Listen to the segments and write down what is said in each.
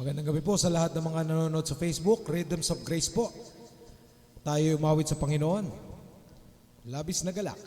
Magandang gabi po sa lahat ng mga nanonood sa Facebook, Rhythms of Grace po. Tayo umawit sa Panginoon. Labis na galak.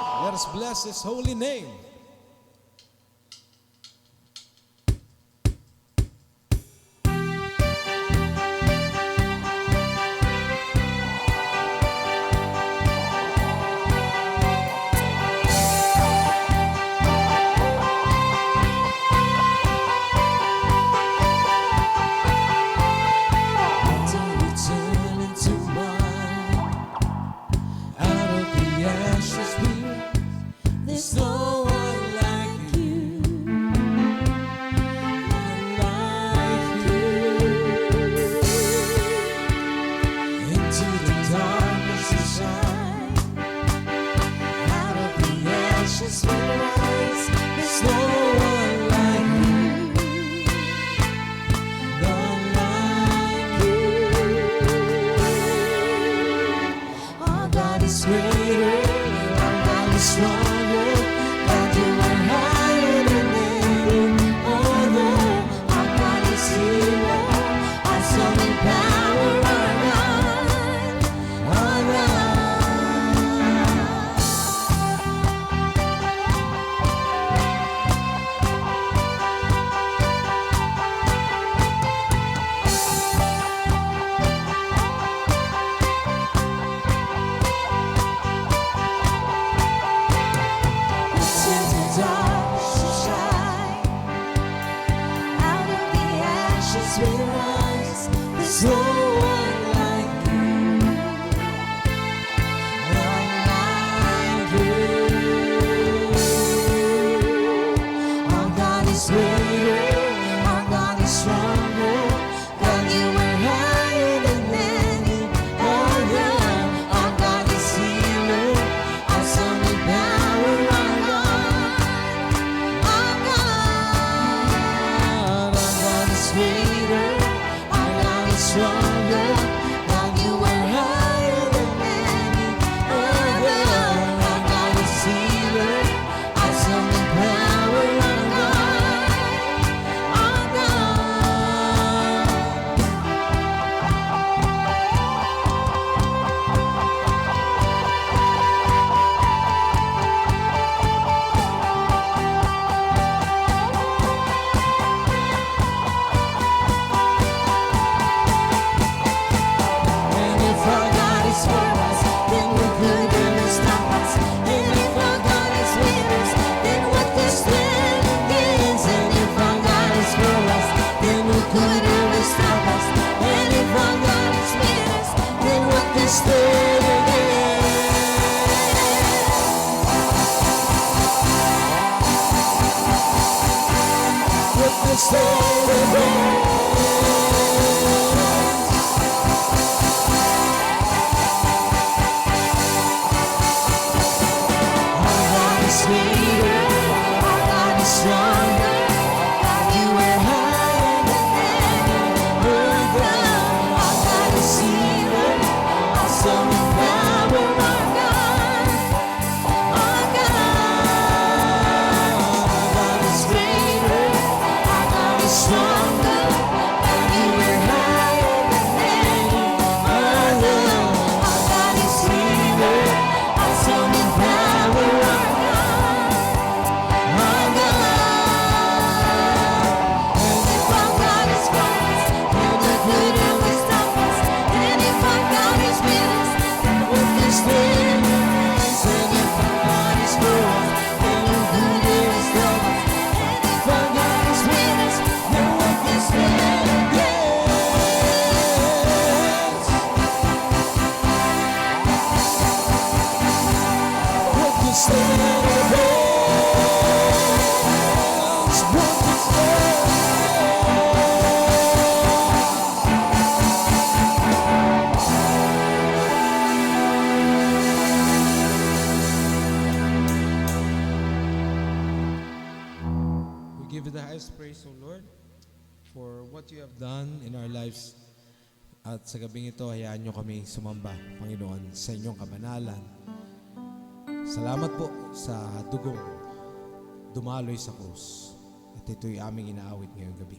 Let us bless His holy name. There's no one like you, like you. Into the darkness you shine, out of the ashes we rise. There's no one like you, none like you. Our God is greater, our God is stronger. There's no one like you, none like you. Our God is greater, our God is stronger. God, you are higher than any other. Our God is healer, awesome in power. Our God is greater, stronger. God, you are higher than any other. Our God is healer, awesome in power. Our God. We give you the highest praise, O Lord, for what you have done in our lives. At sa gabing ito, hayaan nyo kami sumamba, Panginoon, sa inyong kabanalan. Salamat po sa dugong dumaloy sa krus. At ito'y aming inaawit ngayong gabi.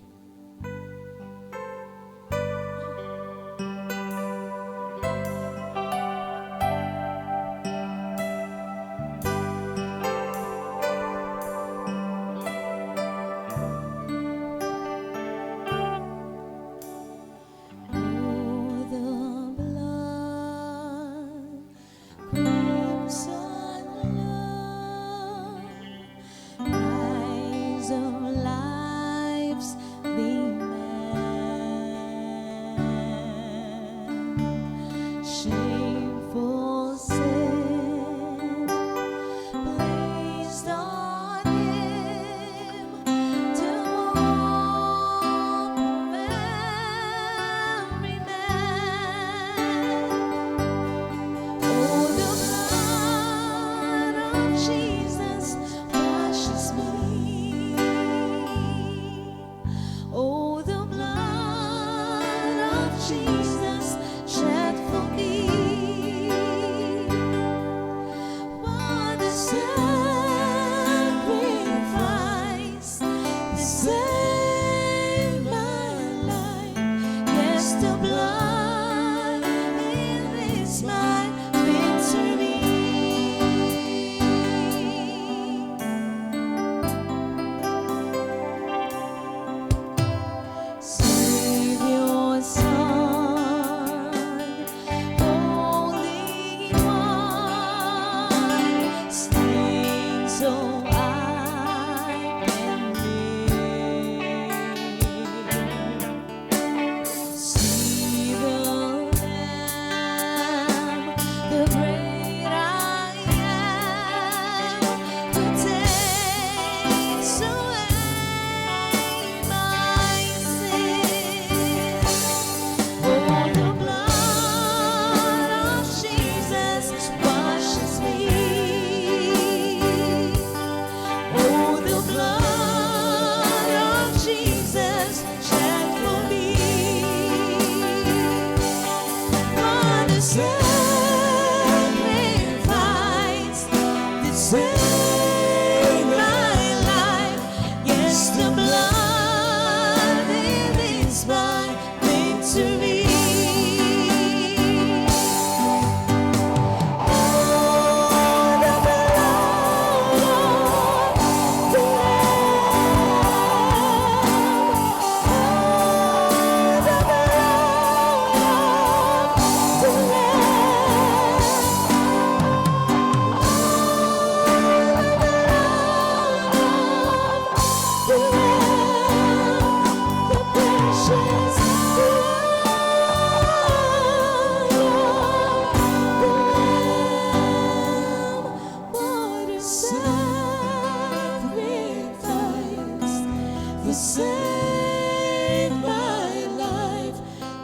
save my life.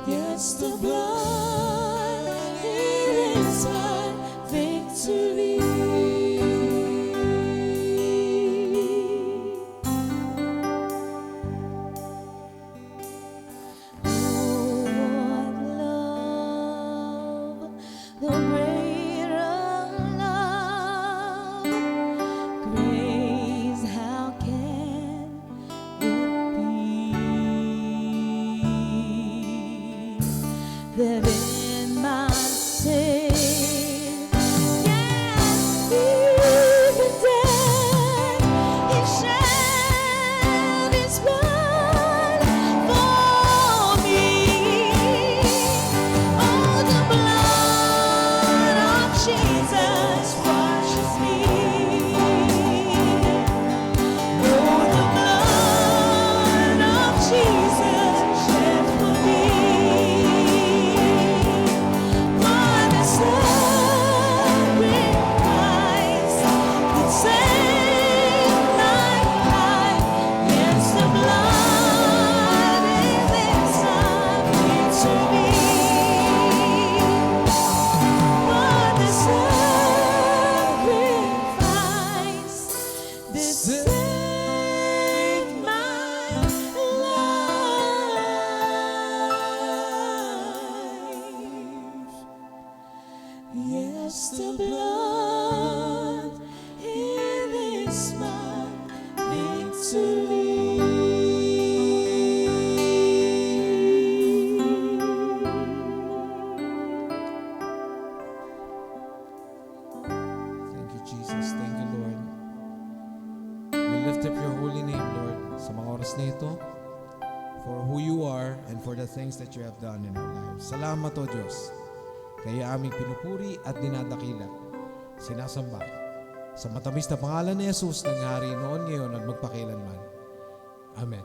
Yes, the blood, it is my victory. Oh, what love, the greater love, grace, how can it be that in my sin, yes, even death, He shed His blood for me. Oh, the blood of Jesus washes me. Oh, the blood of Jesus shed for me. What a sacrifice that saved my life. Yes, the blood is inside victory. What a sacrifice that saved my life. Yes, the blood, it is my victory. Thank you, Jesus. Thank you, Lord. We lift up your holy name, Lord, sa mga oras na ito, for who you are and for the things that you have done in our lives. Salamat, O Diyos. Kaya aming pinupuri at dinadakila, sinasamba sa matamis na pangalan ni Jesus, nangyari noon, ngayon, at magpakailanman. Amen.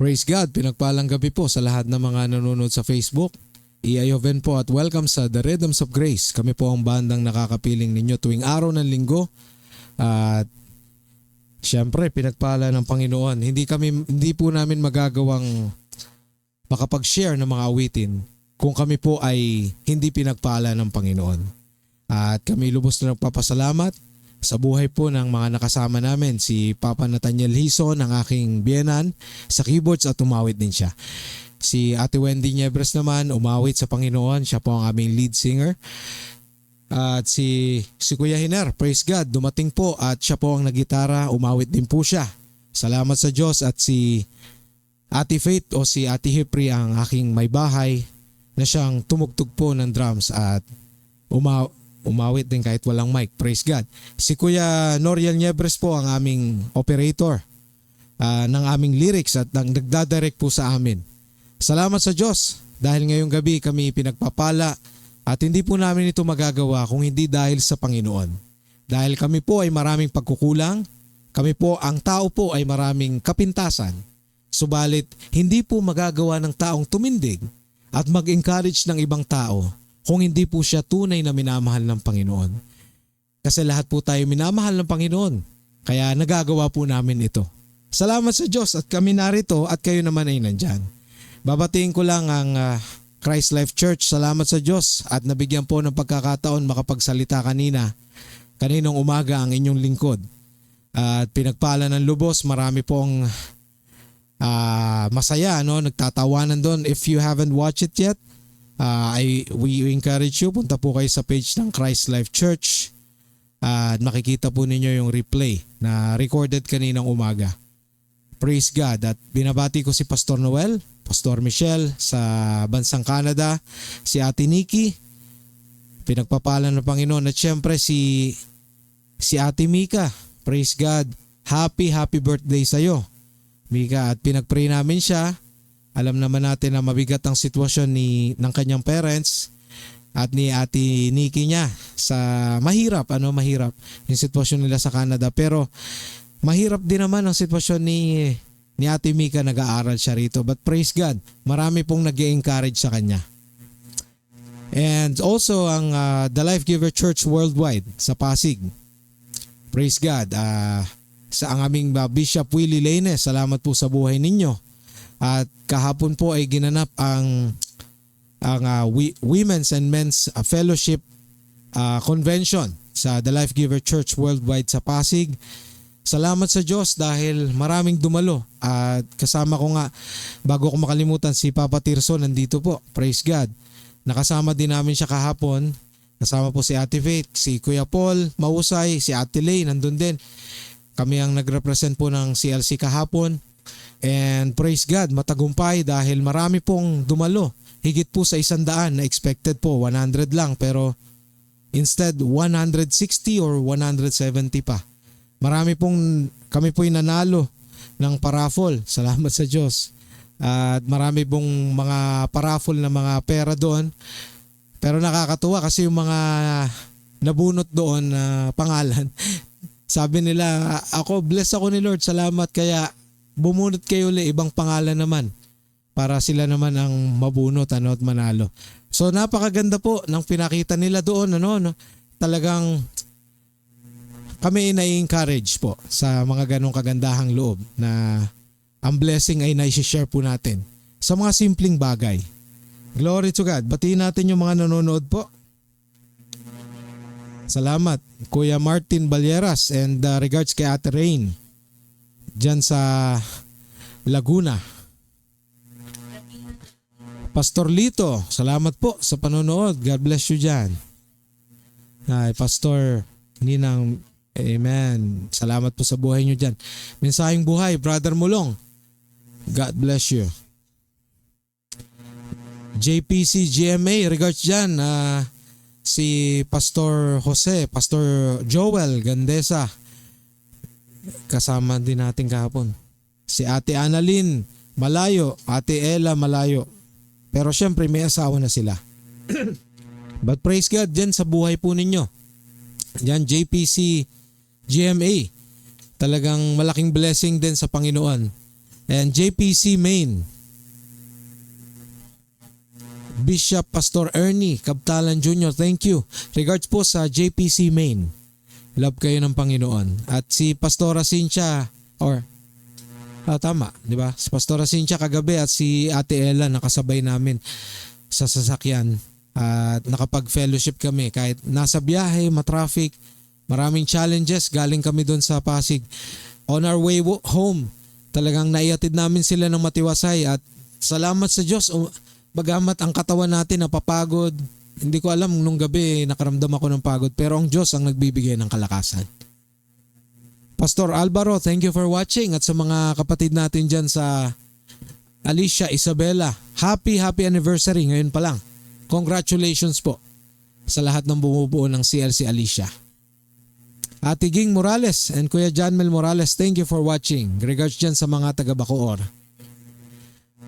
Praise God, pinagpalang gabi po sa lahat ng mga nanonood sa Facebook. Iayoven po at welcome sa The Rhythms of Grace. Kami po ang bandang nakakapiling ninyo tuwing araw ng linggo. At syempre, pinagpala ng Panginoon. Hindi po namin magagawang makapag-share ng mga awitin kung kami po ay hindi pinagpala ng Panginoon. At kami lubos na nagpapasalamat sa buhay po ng mga nakasama namin, si Papa Nathaniel Hison, ang aking biyenan, sa keyboards at umawit din siya. Si Ate Wendy Niebres naman, umawit sa Panginoon, siya po ang aming lead singer. At si Kuya Hiner, praise God, dumating po at siya po ang nagitara, umawit din po siya. Salamat sa Diyos. At si Ate Faith o si Ate Hipri, ang aking may bahay, na siyang tumugtog po ng drums at umawit din kahit walang mic. Praise God. Si Kuya Noriel Niebres po ang aming operator ng aming lyrics at nagdadirect po sa amin. Salamat sa Diyos dahil ngayong gabi kami pinagpapala at hindi po namin ito magagawa kung hindi dahil sa Panginoon. Dahil kami po ay maraming pagkukulang, kami po, ang tao po ay maraming kapintasan. Subalit, hindi po magagawa ng taong tumindig at mag-encourage ng ibang tao kung hindi po siya tunay na minamahal ng Panginoon. Kasi lahat po tayo minamahal ng Panginoon. Kaya nagagawa po namin ito. Salamat sa Diyos at kami narito at kayo naman ay nandyan. Babatiin ko lang ang Christ Life Church. Salamat sa Diyos at nabigyan po ng pagkakataon makapagsalita kaninong umaga ang inyong lingkod. At pinagpala ng lubos, marami pong masaya, no? Nagtatawanan doon. If you haven't watched it yet, we encourage you, punta po kayo sa page ng Christ Life Church at makikita po ninyo yung replay na recorded kaninang umaga. Praise God. At binabati ko si Pastor Noel, Pastor Michelle sa bansang Canada, si Ate Nikki, pinagpapala ng Panginoon, at syempre si Ate Mika. Praise God. Happy birthday sa'yo, Mika. At pinagpray namin siya. Alam naman natin na mabigat ang sitwasyon ng kanyang parents at ni Ate Nikki niya sa mahirap yung sitwasyon nila sa Canada. Pero mahirap din naman ang sitwasyon ni Ate Mika, nag-aaral siya rito. But praise God, marami pong nag-encourage sa kanya. And also ang The Life Giver Church Worldwide sa Pasig. Praise God. Sa ang aming Bishop Willie Lainez, salamat po sa buhay ninyo. At kahapon po ay ginanap ang Women's and Men's Fellowship Convention sa The Life Giver Church Worldwide sa Pasig. Salamat sa Diyos dahil maraming dumalo. At kasama ko nga, bago ko makalimutan, si Papa Tirso nandito po. Praise God. Nakasama din namin siya kahapon. Kasama po si Ate Faith, si Kuya Paul Mausay, si Ate Lay nandun din. Kami ang nagrepresent po ng CLC kahapon. And praise God, matagumpay dahil marami pong dumalo. Higit po sa 100 na expected po, 100 lang. Pero instead, 160 or 170 pa. Kami po'y nanalo ng paraffle. Salamat sa Diyos. At marami pong mga paraffle na mga pera doon. Pero nakakatuwa kasi yung mga nabunot doon na pangalan. Sabi nila, bless ako ni Lord, salamat, kaya bumunot kayo ulit ibang pangalan naman para sila naman ang mabunot at manalo. So napakaganda po ng pinakita nila doon. Talagang kami na-encourage po sa mga ganong kagandahang loob na ang blessing ay na-share po natin sa mga simpleng bagay. Glory to God. Batiin natin yung mga nanonood po. Salamat. Kuya Martin Balyeras and regards kay Ate Rain dyan sa Laguna. Pastor Lito, salamat po sa panonood. God bless you dyan. Ay, Pastor Ninang, amen. Salamat po sa buhay nyo dyan. Mensaheng buhay, Brother Mulong. God bless you. JPC GMA, regards dyan. Si Pastor Jose, Pastor Joel Gandesa. Kasama din natin kahapon. Si Ate Annalyn malayo, Ate Ella malayo. Pero syempre may asawa na sila. But praise God dyan sa buhay po ninyo. Dyan JPC GMA. Talagang malaking blessing din sa Panginoon. And JPC Main. Bishop Pastor Ernie Kabtalan Jr., thank you. Regards po sa JPC Main. Love kayo ng Panginoon. At si Pastora Cynthia, tama, di ba? Si Pastora Cynthia kagabi at si Ate Ella nakasabay namin sa sasakyan. At nakapag-fellowship kami kahit nasa biyahe, matraffic, maraming challenges. Galing kami doon sa Pasig. On our way home, talagang naiatid namin sila ng matiwasay at salamat sa Diyos. Bagamat ang katawan natin napapagod, hindi ko alam nung gabi nakaramdam ako ng pagod, pero ang Diyos ang nagbibigay ng kalakasan. Pastor Alvaro, thank you for watching, at sa mga kapatid natin dyan sa Alicia, Isabela, happy anniversary ngayon pa lang. Congratulations po sa lahat ng bumubuo ng CLC Alicia. Ate Ging Morales and Kuya Janmel Morales, thank you for watching. Regards dyan sa mga taga Bacoor.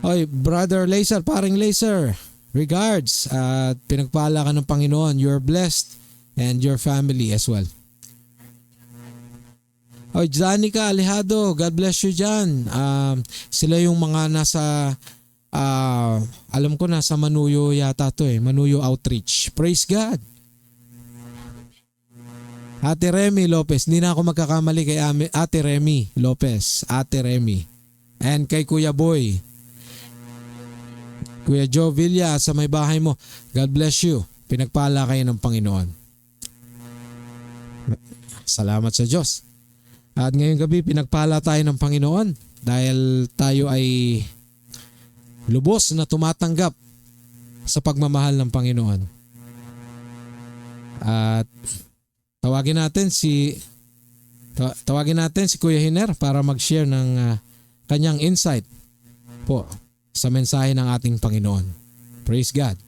Oy, Brother Laser, paring Laser, regards at pinagpala ka ng Panginoon. You're blessed and your family as well. Oy, Janica Alejado, God bless you dyan. Sila yung mga nasa Alam ko nasa Manuyo yata to Manuyo Outreach. Praise God. Ate Remy Lopez, hindi na ako magkakamali kay Ate Remy Lopez. Ate Remy. And kay Kuya Boy. Kuya Joe Villa sa may bahay mo. God bless you. Pinagpala kayo ng Panginoon. Salamat sa Diyos. At ngayong gabi pinagpala tayo ng Panginoon dahil tayo ay lubos na tumatanggap sa pagmamahal ng Panginoon. At tawagin natin si Kuya Hiner para mag-share ng kanyang insight po sa mensahe ng ating Panginoon. Praise God.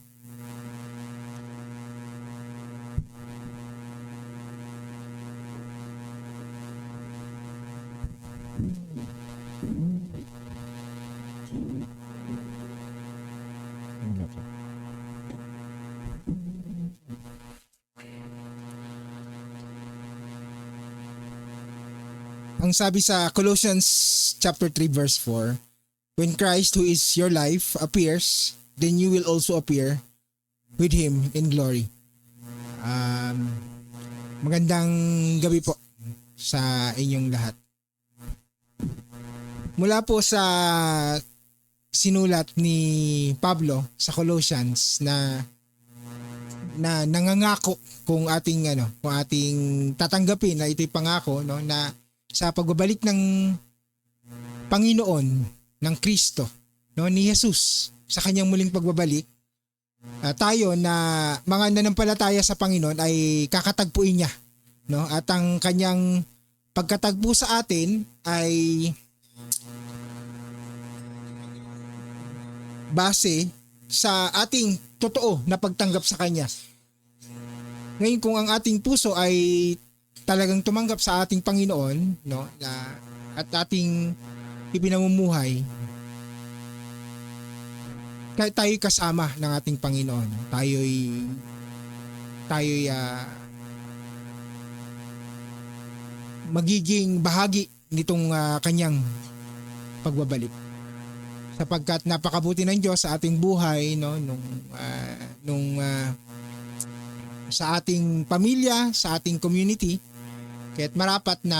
Ang sabi sa Colossians chapter 3 verse 4, when Christ who is your life appears, then you will also appear with Him in glory. Magandang gabi po sa inyong lahat. Mula po sa sinulat ni Pablo sa Colossians na nangangako kung ating tatanggapin na ito'y pangako na sa pagbabalik ng Panginoon ng Kristo ni Jesus sa kanyang muling pagbabalik, tayo na mga nanampalataya sa Panginoon ay kakatagpuin niya at ang kanyang pagkatagpo sa atin ay base sa ating totoo na pagtanggap sa kanya. Ngayon kung ang ating puso ay talagang tumanggap sa ating Panginoon at ating ipinamumuhay, kahit tayo'y kasama ng ating Panginoon, tayo'y magiging bahagi nitong kanyang pagbabalik. Sapagkat napakabuti ng Diyos sa ating buhay sa ating pamilya, sa ating community. Kaya't marapat na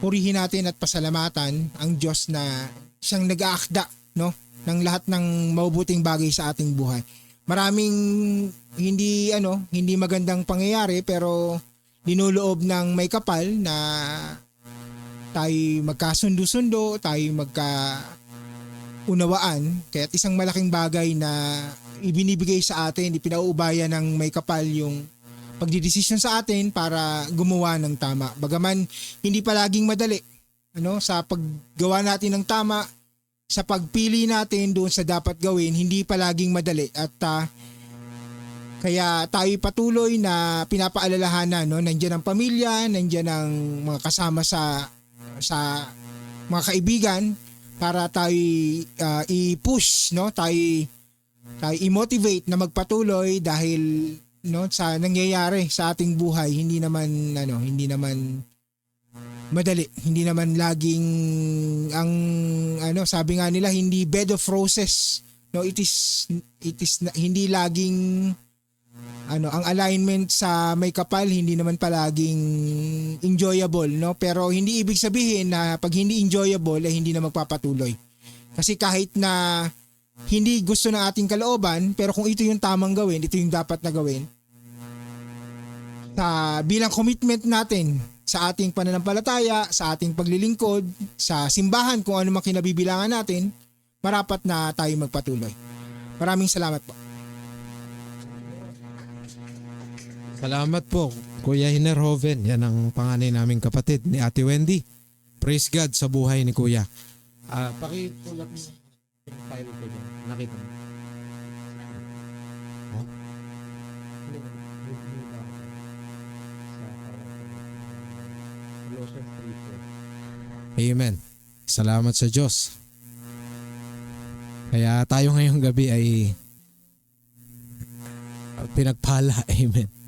purihin natin at pasalamatan ang Diyos na siyang nag-aakda ng lahat ng mabubuting bagay sa ating buhay. Maraming hindi magandang pangyayari pero dinuloob ng may kapal na tayo magkasundo-sundo, tayo magkaunawaan. Kaya't isang malaking bagay na ibinibigay sa atin, ipinauubaya ng may kapal yung pagdidesisyon sa atin para gumawa ng tama. Bagaman hindi palaging madali sa paggawa natin ng tama, sa pagpili natin doon sa dapat gawin, hindi palaging madali at kaya tayo patuloy na pinapaalalahanan nandiyan ang pamilya, nandiyan ang mga kasama sa mga kaibigan para tayo i-push tayo i-motivate na magpatuloy dahil sa nangyayari sa ating buhay hindi naman madali, hindi naman laging ang sabi nga nila hindi bed of roses, it is hindi laging ang alignment sa may kapal hindi naman palaging enjoyable, pero hindi ibig sabihin na pag hindi enjoyable ay hindi na magpapatuloy. Kasi kahit na hindi gusto ng ating kalooban, pero kung ito yung tamang gawin, ito yung dapat na gawin, bilang commitment natin sa ating pananampalataya, sa ating paglilingkod, sa simbahan, kung ano man kinabibilangan natin, marapat na tayo magpatuloy. Maraming salamat po. Salamat po, Kuya Hinerhoven. Yan ang panganay naming kapatid ni Ate Wendy. Praise God sa buhay ni Kuya. Pakitulak mo yung file ko dyan. Nakita mo. Huh? Amen. Salamat sa Diyos. Kaya tayo ngayong gabi ay pinagpala. Amen.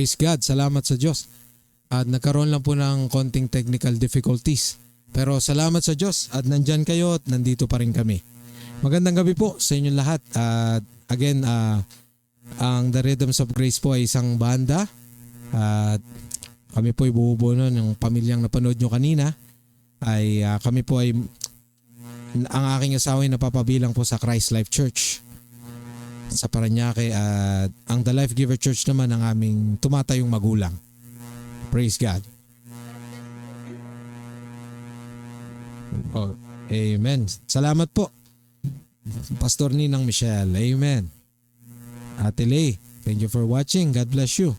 Praise God, salamat sa Diyos. At nagkaroon lang po ng konting technical difficulties. Pero salamat sa Diyos at nandyan kayo at nandito pa rin kami. Magandang gabi po sa inyong lahat. At again, ang The Rhythms of Grace po ay isang banda. At kami po ay bumubuo ng pamilyang napanood nyo kanina. Kami po ay, ang aking asawa ay napapabilang po sa Christ Life Church sa Parañaque, at ang The Life Giver Church naman ang aming tumatayong magulang. Praise God. Oh, amen. Salamat po, Pastor Ninang Michelle. Amen. Ate Lay, thank you for watching. God bless you.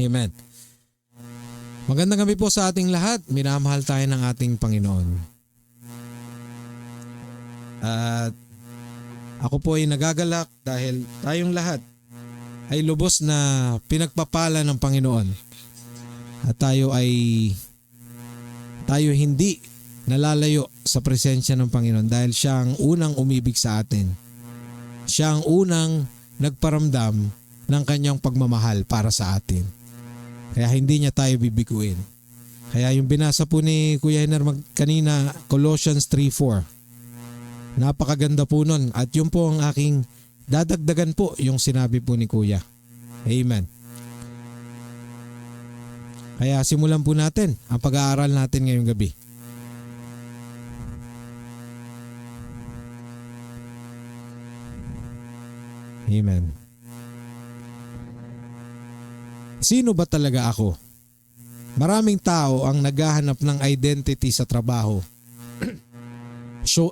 Amen. Magandang gabi po sa ating lahat. Minamahal tayo ng ating Panginoon. At ako po ay nagagalak dahil tayong lahat ay lubos na pinagpapala ng Panginoon. At tayo hindi nalalayo sa presensya ng Panginoon dahil siya ang unang umibig sa atin. Siya ang unang nagparamdam ng kanyang pagmamahal para sa atin. Kaya hindi niya tayo bibiguin. Kaya yung binasa po ni Kuya Hener kanina, Colossians 3:4. Napakaganda po nun. At yun po ang aking dadagdagan po yung sinabi po ni Kuya. Amen. Kaya simulan po natin ang pag-aaral natin ngayong gabi. Amen. Sino ba talaga ako? Maraming tao ang naghahanap ng identity sa trabaho,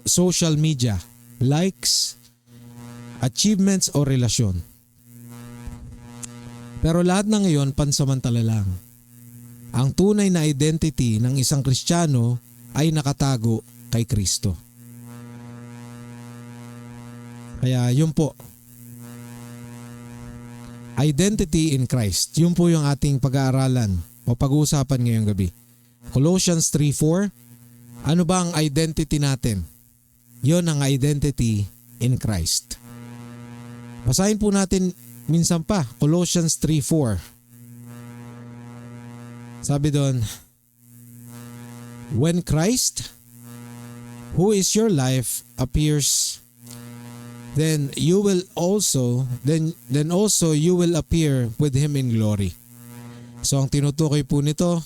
social media, likes, achievements o relasyon. Pero lahat ng iyon pansamantala lang. Ang tunay na identity ng isang Kristiyano ay nakatago kay Kristo. Kaya yun po. Identity in Christ. Yun po yung ating pag-aaralan o pag-uusapan ngayong gabi. Colossians 3:4. Ano ba ang identity natin? Yun ang identity in Christ. Basahin po natin minsan pa, Colossians 3:4. Sabi doon, when Christ, who is your life, appears, then you will also you will appear with Him in glory. So ang tinutukoy po nito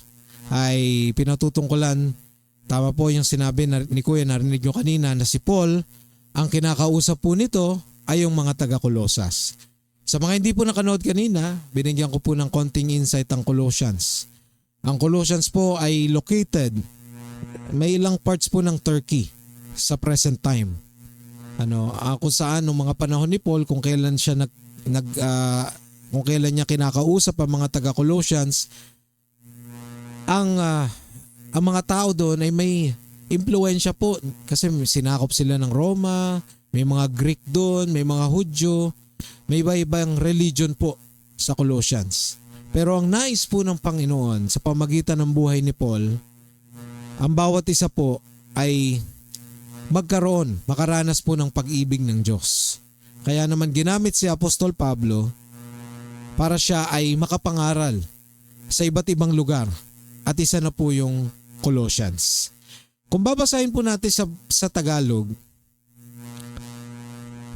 ay pinatutungkulan. Tama po yung sinabi ni Kuya, narinig nyo kanina na si Paul, ang kinakausap po nito ay yung mga taga-Colosas. Sa mga hindi po nakanood kanina, binigyan ko po ng konting insight ang Colossians. Ang Colossians po ay located, may ilang parts po ng Turkey sa present time. Kung saan noong mga panahon ni Paul, kung kailan siya kung kailan niya kinakausap ang mga taga-Colossians, ang mga tao doon ay may impluensya po kasi sinakop sila ng Roma, may mga Greek doon, may mga Hudyo, may iba-ibang religion po sa Colossians. Pero ang nais po ng Panginoon sa pamagitan ng buhay ni Paul, ang bawat isa po ay makaranas po ng pag-ibig ng Diyos. Kaya naman ginamit si Apostol Pablo para siya ay makapangaral sa iba't ibang lugar. At isa na po yung Colossians. Kung babasahin po natin sa Tagalog,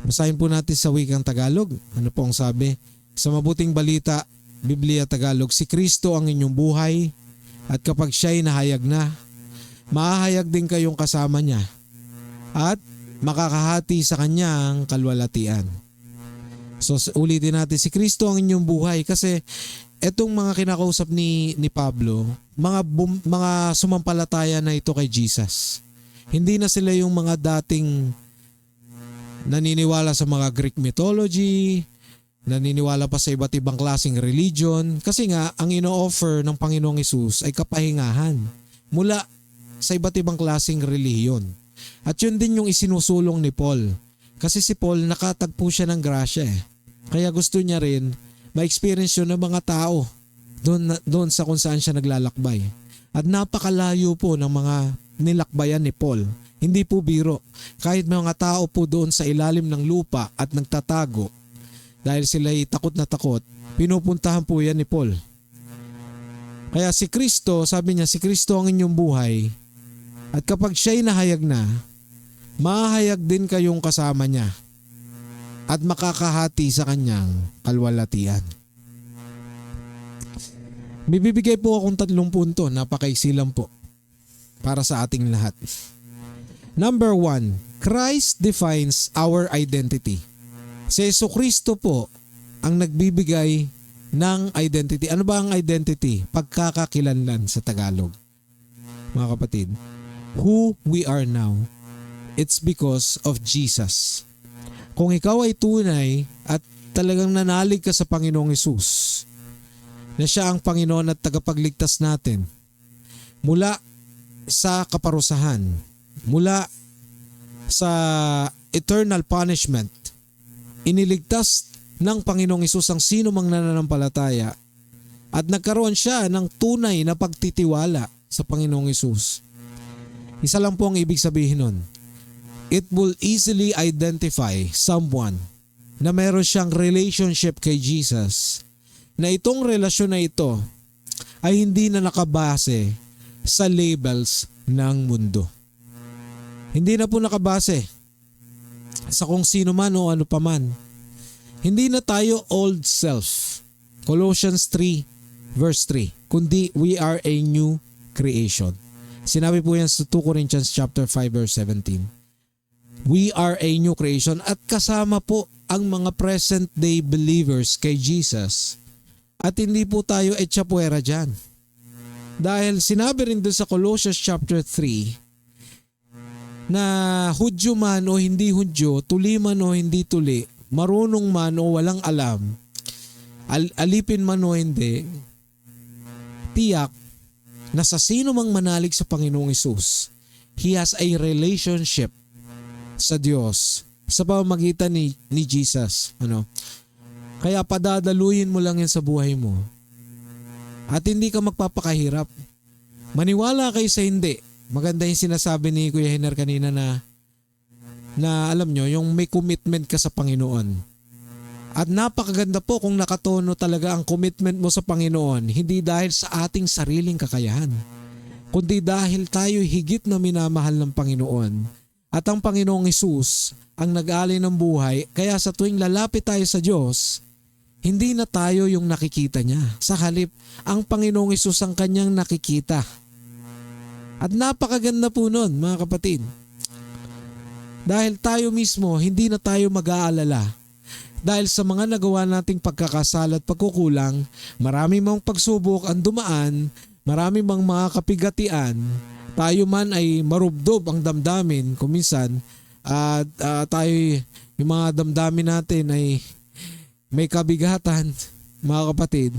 basahin po natin sa wikang Tagalog. Ano po ang sabi? Sa Mabuting Balita, Biblia Tagalog, si Kristo ang inyong buhay at kapag siya'y nahayag na, mahahayag din kayong kasama niya at makakahati sa kanyang kalwalatian. So ulitin natin, si Kristo ang inyong buhay kasi etong mga kinakausap ni Pablo, mga sumampalataya na ito kay Jesus. Hindi na sila yung mga dating naniniwala sa mga Greek mythology, naniniwala pa sa iba't ibang klaseng religion. Kasi nga, ang ino-offer ng Panginoong Hesus ay kapahingahan mula sa iba't ibang klaseng relihiyon. At yun din yung isinusulong ni Paul. Kasi si Paul nakatagpo siya ng grasya eh. Kaya gusto niya rin ma-experience yun ng mga tao doon sa kung saan siya naglalakbay. At napakalayo po ng mga nilakbayan ni Paul. Hindi po biro. Kahit mga tao po doon sa ilalim ng lupa at nagtatago, dahil sila'y takot na takot, pinupuntahan po yan ni Paul. Kaya si Kristo, sabi niya, si Kristo ang inyong buhay. At kapag siya'y nahayag na, mahayag din kayong kasama niya at makakahati sa kanyang kalwalatian. Bibigay po akong 3 punto, napakaiksi lang po para sa ating lahat. Number 1, Christ defines our identity. Si Jesucristo po ang nagbibigay ng identity. Ano ba ang identity? Pagkakakilanlan sa Tagalog. Mga kapatid, who we are now, it's because of Jesus. Kung ikaw ay tunay at talagang nanalig ka sa Panginoong Hesus, na siya ang Panginoon at tagapagligtas natin mula sa kaparusahan, mula sa eternal punishment, iniligtas ng Panginoong Hesus ang sino mang nananampalataya at nagkaroon siya ng tunay na pagtitiwala sa Panginoong Hesus. Isa lang po ang ibig sabihin nun. It will easily identify someone na meron siyang relationship kay Jesus, na itong relasyon na ito ay hindi na nakabase sa labels ng mundo. Hindi na po nakabase sa kung sino man o ano paman. Hindi na tayo old self. Colossians 3 verse 3. Kundi we are a new creation. Sinabi po yan sa 2 Corinthians chapter 5 verse 17. We are a new creation at kasama po ang mga present day believers kay Jesus. At hindi po tayo etsapuera dyan. Dahil sinabi rin doon sa Colossians chapter 3 na Hudyo man o hindi Hudyo, tuli man o hindi tuli, marunong man o walang alam, alipin man o hindi, tiyak na sa sino mang manalig sa Panginoong Hesus, he has a relationship sa Diyos sa pamamagitan ni Jesus. Kaya padadaluyin mo lang yan sa buhay mo. At hindi ka magpapakahirap. Maniwala kayo sa hindi. Maganda yung sinasabi ni Kuya Hiner kanina na alam nyo, yung may commitment ka sa Panginoon. At napakaganda po kung nakatono talaga ang commitment mo sa Panginoon, hindi dahil sa ating sariling kakayahan, kundi dahil tayo higit na minamahal ng Panginoon. At ang Panginoong Hesus ang nag-alay ng buhay, kaya sa tuwing lalapit tayo sa Diyos, hindi na tayo yung nakikita niya. Sa halip, ang Panginoong Hesus ang kanyang nakikita. At napakaganda po nun, mga kapatid. Dahil tayo mismo, hindi na tayo mag-aalala. Dahil sa mga nagawa nating pagkakasala at pagkukulang, marami mang pagsubok ang dumaan, marami mang mga kapigatian, tayo man ay marubdob ang damdamin kuminsan at tayo, yung mga damdamin natin ay may kabigatan, mga kapatid.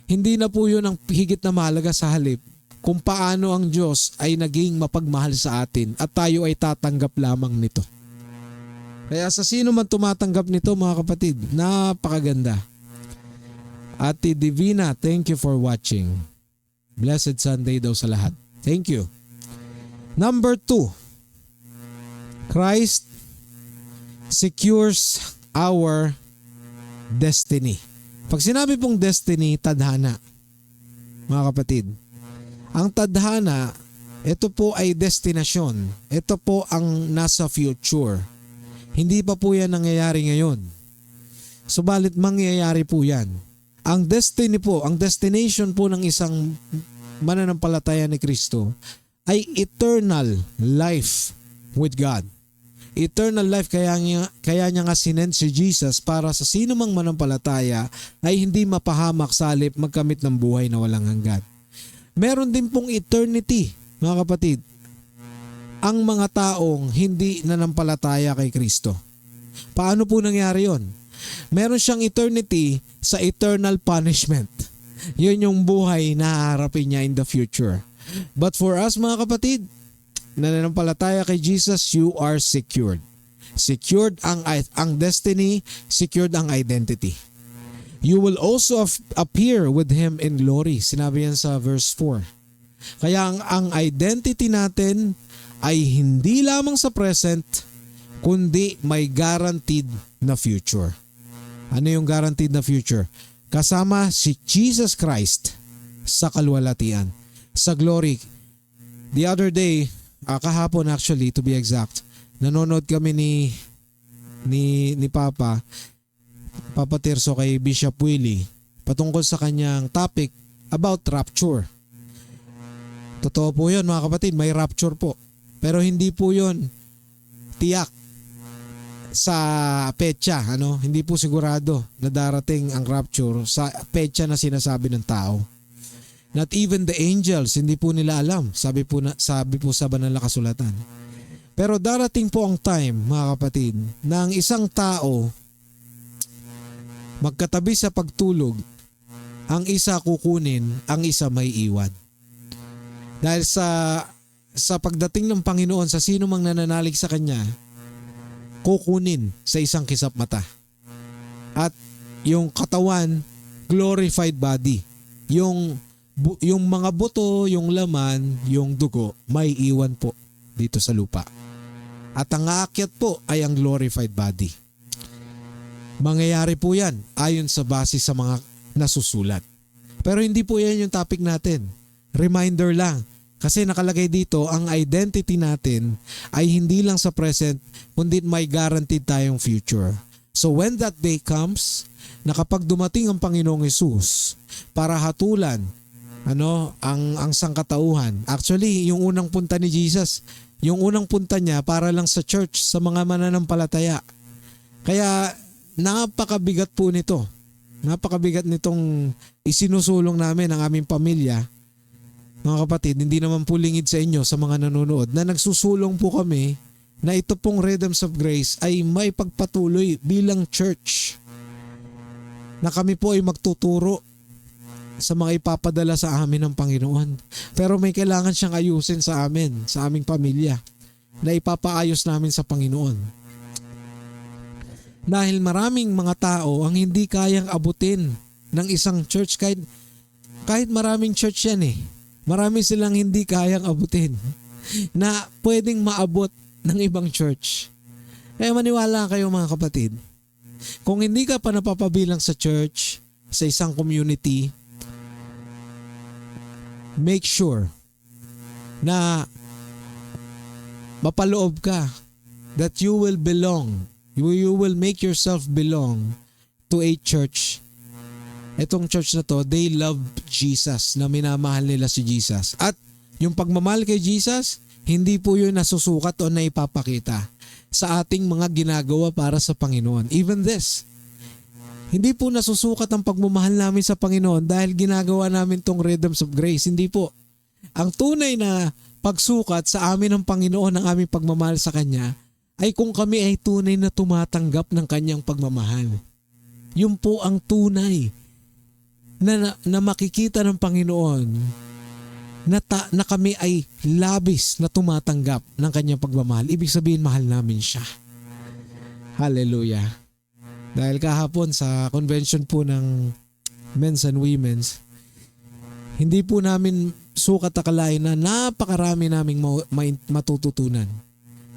Hindi na po yun ang higit na mahalaga sa halip kung paano ang Diyos ay naging mapagmahal sa atin at tayo ay tatanggap lamang nito. Kaya sa sino man tumatanggap nito, mga kapatid, napakaganda. Ate Divina, thank you for watching. Blessed Sunday daw sa lahat. Thank you. Number 2, Christ secures our destiny. Pag sinabi pong destiny, tadhana. Mga kapatid, ang tadhana, ito po ay destinasyon. Ito po ang nasa future. Hindi pa po yan nangyayari ngayon. Subalit mangyayari po yan. Ang destiny po, ang destination po ng isang mananampalataya ni Kristo ay eternal life with God. Eternal life, kaya niya nga sinend si Jesus para sa sino mang manampalataya ay hindi mapahamak sa halip magkamit ng buhay na walang hanggan. Meron din pong eternity, mga kapatid, ang mga taong hindi nanampalataya kay Kristo. Paano po nangyari yon? Meron siyang eternity sa eternal punishment. Yun yung buhay na haharapin niya in the future. But for us, mga kapatid, nananampalataya kay Jesus, you are secured. Secured ang destiny, secured ang identity. You will also appear with Him in glory. Sinabi yan sa verse 4. Kaya ang identity natin ay hindi lamang sa present, kundi may guaranteed na future. Ano yung guaranteed na future? Kasama si Jesus Christ sa kalwalatian, sa glory. The other day, kahapon actually to be exact, nanonood kami ni Papa Tirso kay Bishop Willie patungkol sa kanyang topic about rapture. Totoo po yun mga kapatid, may rapture po. Pero hindi po yun tiyak sa petsa, hindi po sigurado na darating ang rapture sa petsa na sinasabi ng tao. Not even the angels, hindi po nila alam, sabi po sa banal na kasulatan. Pero darating po ang time, mga kapatid, na ang isang tao magkatabi sa pagtulog, ang isa kukunin, ang isa may iwan. Dahil sa pagdating ng Panginoon sa sino mang nananalig sa Kanya, kukunin sa isang kisap mata. At yung katawan, glorified body. Yung mga buto, yung laman, yung dugo, may iwan po dito sa lupa. At ang aakyat po ay ang glorified body. Mangyayari po yan ayon sa base sa mga nasusulat. Pero hindi po yan yung topic natin. Reminder lang. Kasi nakalagay dito, ang identity natin ay hindi lang sa present, kundi may guaranteed tayong future. So when that day comes, na kapag dumating ang Panginoong Hesus para hatulan ang sangkatauhan. Actually, yung unang punta ni Jesus, yung unang punta niya para lang sa church, sa mga mananampalataya. Kaya napakabigat po nito. Napakabigat nitong isinusulong namin ang aming pamilya. Mga kapatid, hindi naman po lingid sa inyo, sa mga nanonood, na nagsusulong po kami na ito pong Rhythms of Grace ay may pagpatuloy bilang church. Na kami po ay magtuturo sa mga ipapadala sa amin ng Panginoon. Pero may kailangan siyang ayusin sa amin, sa aming pamilya, na ipapaayos namin sa Panginoon. Dahil maraming mga tao ang hindi kayang abutin ng isang church, kahit maraming church yan marami silang hindi kayang abutin na pwedeng maabot ng ibang church. Kaya maniwala kayo mga kapatid, kung hindi ka pa napapabilang sa church, sa isang community, make sure na mapaloob ka that you will belong, you will make yourself belong to a church. Itong church na to, they love Jesus, na minamahal nila si Jesus. At yung pagmamahal kay Jesus, hindi po yun nasusukat o naipapakita sa ating mga ginagawa para sa Panginoon. Even this, hindi po nasusukat ang pagmamahal namin sa Panginoon dahil ginagawa namin tong Rhythms of Grace. Hindi po. Ang tunay na pagsukat sa amin ng Panginoon ng aming pagmamahal sa Kanya ay kung kami ay tunay na tumatanggap ng Kanyang pagmamahal. Yun po ang tunay na makikita ng Panginoon na kami ay labis na tumatanggap ng Kanyang pagmamahal. Ibig sabihin, mahal namin siya. Hallelujah. Dahil kahapon sa convention po ng men's and women's, hindi po namin sukat akalain na napakarami naming matututunan.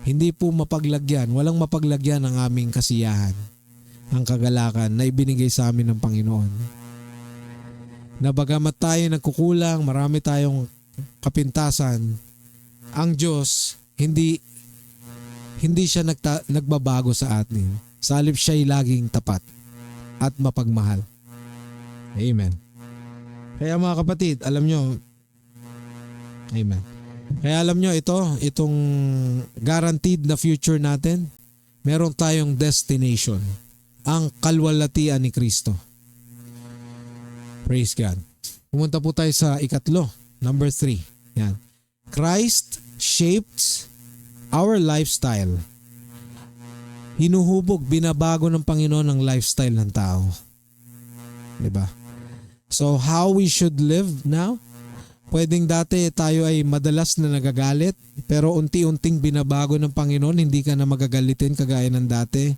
Hindi po mapaglagyan, walang mapaglagyan ang aming kasiyahan, ang kagalakan na ibinigay sa amin ng Panginoon. Na bagamat tayo nagkukulang, marami tayong kapintasan, ang Diyos hindi siya nagbabago sa atin. Sa halip siya'y laging tapat at mapagmahal. Amen. Kaya mga kapatid, alam nyo, amen. Kaya alam nyo, itong guaranteed na future natin, meron tayong destination, ang kalwalatian ni Kristo. Praise God. Pumunta po tayo sa ikatlo, number 3. Yan. Christ shaped our lifestyle. Hinuhubog, binabago ng Panginoon ang lifestyle ng tao. Diba? So how we should live now? Pwedeng dati tayo ay madalas na nagagalit, pero unti-unting binabago ng Panginoon, hindi ka na magagalitin kagaya ng dati,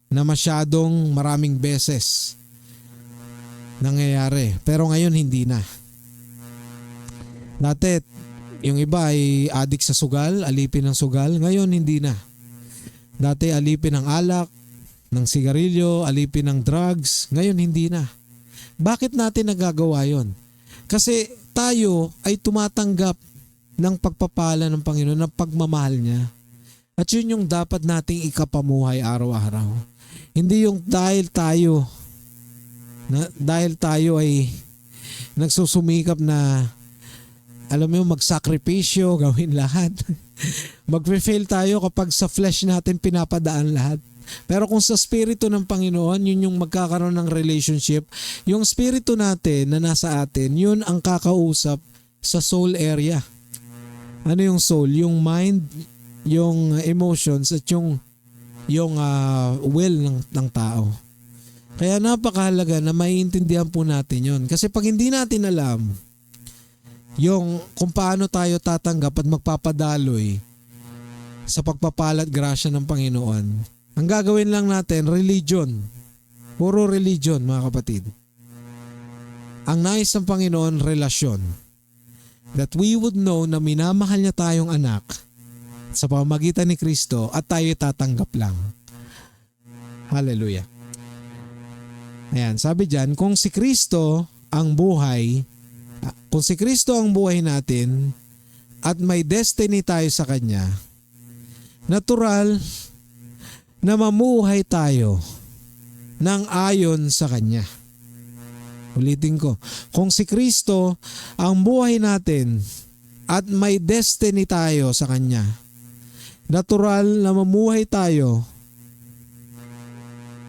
na masyadong maraming beses nangyayari. Pero ngayon hindi na. Dati, yung iba ay adik sa sugal, alipin ng sugal. Ngayon hindi na. Dati alipin ng alak, ng sigarilyo, alipin ng drugs. Ngayon hindi na. Bakit natin nagagawa yon? Kasi tayo ay tumatanggap ng pagpapala ng Panginoon, ng pagmamahal niya. At yun yung dapat nating ikapamuhay araw-araw. Hindi yung dahil tayo ay nagsusumikap na alam mo magsakripisyo, gawin lahat. Magfe-fail tayo kapag sa flesh natin pinapadaan lahat. Pero kung sa Espiritu ng Panginoon, yun yung magkakaroon ng relationship. Yung Espiritu natin na nasa atin, yun ang kakausap sa soul area. Ano yung soul? Yung mind, yung emotions, at yung will ng tao. Kaya napakahalaga na maiintindihan po natin yun. Kasi pag hindi natin alam yung kung paano tayo tatanggap at magpapadaloy sa pagpapalat grasya ng Panginoon, ang gagawin lang natin, religion. Puro religion, mga kapatid. Ang nais ng Panginoon, relasyon. That we would know na minamahal niya tayong anak sa pamamagitan ni Kristo at tayo tatanggap lang. Hallelujah. Ayan, sabi dyan, kung si Kristo ang buhay natin at may destiny tayo sa Kanya, natural na mamuhay tayo ng ayon sa Kanya. Ulitin ko, kung si Kristo ang buhay natin at may destiny tayo sa Kanya, natural na mamuhay tayo